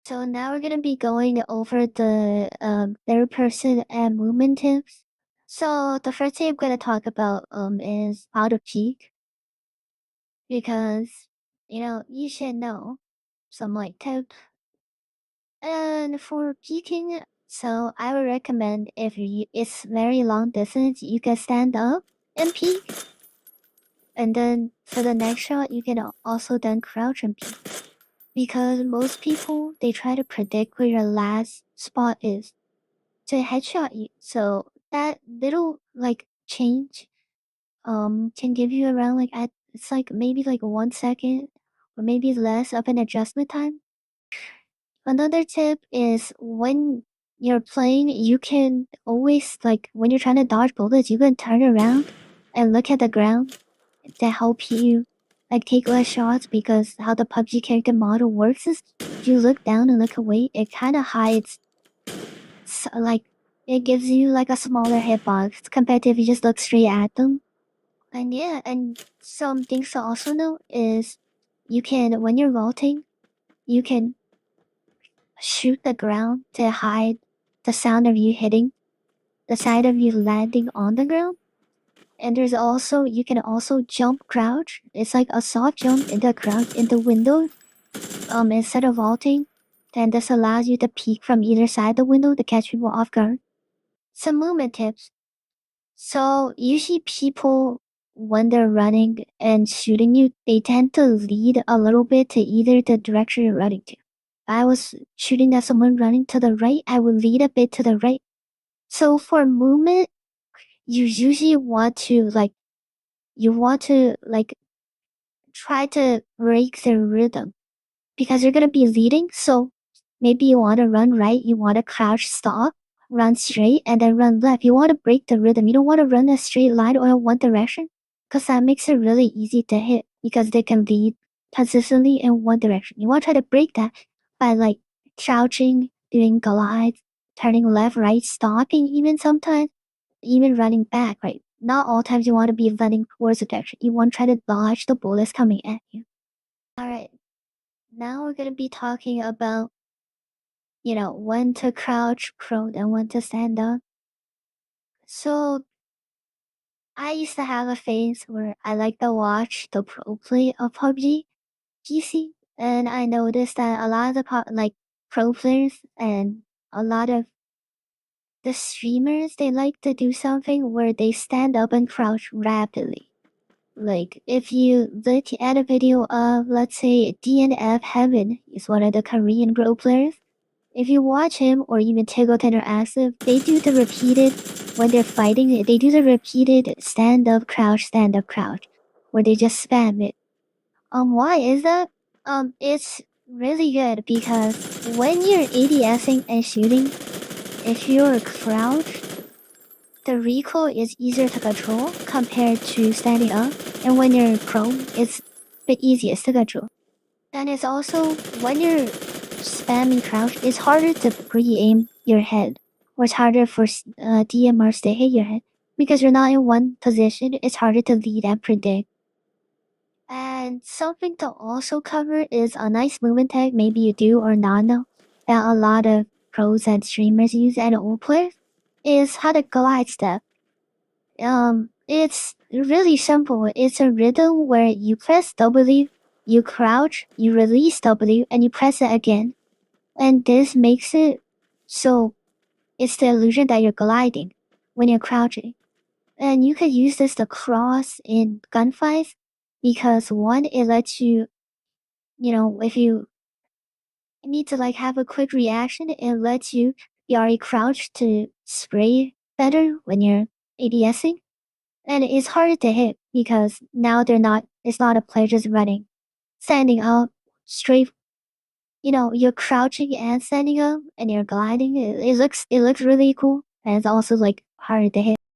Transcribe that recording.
So now we're gonna be going over the third person and movement tips. So the first thing I'm gonna talk about is how to peak because you should know some like tips. And for peaking, so I would recommend if it's very long distance, you can stand up and peak, and then for the next shot, you can also then crouch and peak. Because most people they try to predict where your last spot is to headshot you. So that little like change can give you around it's like maybe like 1 second or maybe less of an adjustment time. Another tip is when you're playing, you can always like when you're trying to dodge bullets, you can turn around and look at the ground to help you like take less shots because how the PUBG character model works is you look down and look away, it kind of hides like it gives you like a smaller hitbox compared to if you just look straight at them. And yeah, and some things to also know is you can when you're vaulting, you can shoot the ground to hide the sound of you hitting, the sound of you landing on the ground. And there's also you can also jump crouch. It's like a soft jump in the crouch in the window. Instead of vaulting. Then this allows you to peek from either side of the window to catch people off guard. Some movement tips. So usually people when they're running and shooting you, they tend to lead a little bit to either the direction you're running to. If I was shooting at someone running to the right, I would lead a bit to the right. So for movement, you usually want to try to break the rhythm because you're gonna be leading. So maybe you want to run right, you want to crouch, stop, run straight, and then run left. You want to break the rhythm. You don't want to run a straight line or in one direction because that makes it really easy to hit because they can lead consistently in one direction. You want to try to break that by like crouching, doing glides, turning left, right, stopping, even sometimes, even running back, right? Not all times you want to be running towards the direction. You want to try to dodge the bullets coming at you. All right. Now we're gonna be talking about, when to crouch, prone, and when to stand up. So I used to have a phase where I like to watch the pro play of PUBG PC, and I noticed that a lot of the pro players and a lot of the streamers they like to do something where they stand up and crouch rapidly. Like if you look at a video of let's say DNF Heaven is one of the Korean pro players. If you watch him or even Tickle Interactive, they do the repeated when they're fighting. They do the repeated stand up, crouch, where they just spam it. Why is that? It's really good because when you're ADSing and shooting, if you're crouched, the recoil is easier to control compared to standing up, and when you're prone, it's the easiest to control. And it's also when you're spamming crouch, it's harder to pre-aim your head, or it's harder for DMRs to hit your head because you're not in one position. It's harder to lead and predict. And something to also cover is a nice movement tag. Maybe you do or not know that a lot of pros and streamers use and old players is how to glide step. It's really simple. It's a rhythm where you press W, you crouch, you release W, and you press it again. And this makes it so it's the illusion that you're gliding when you're crouching. And you could use this to cross in gunfights because one, it lets you, if you need to like have a quick reaction, it lets you be already crouched to spray better when you're ADSing. And it's harder to hit because now it's not a player just running. Standing up straight, you're crouching and standing up and you're gliding. It looks really cool. And it's also like harder to hit.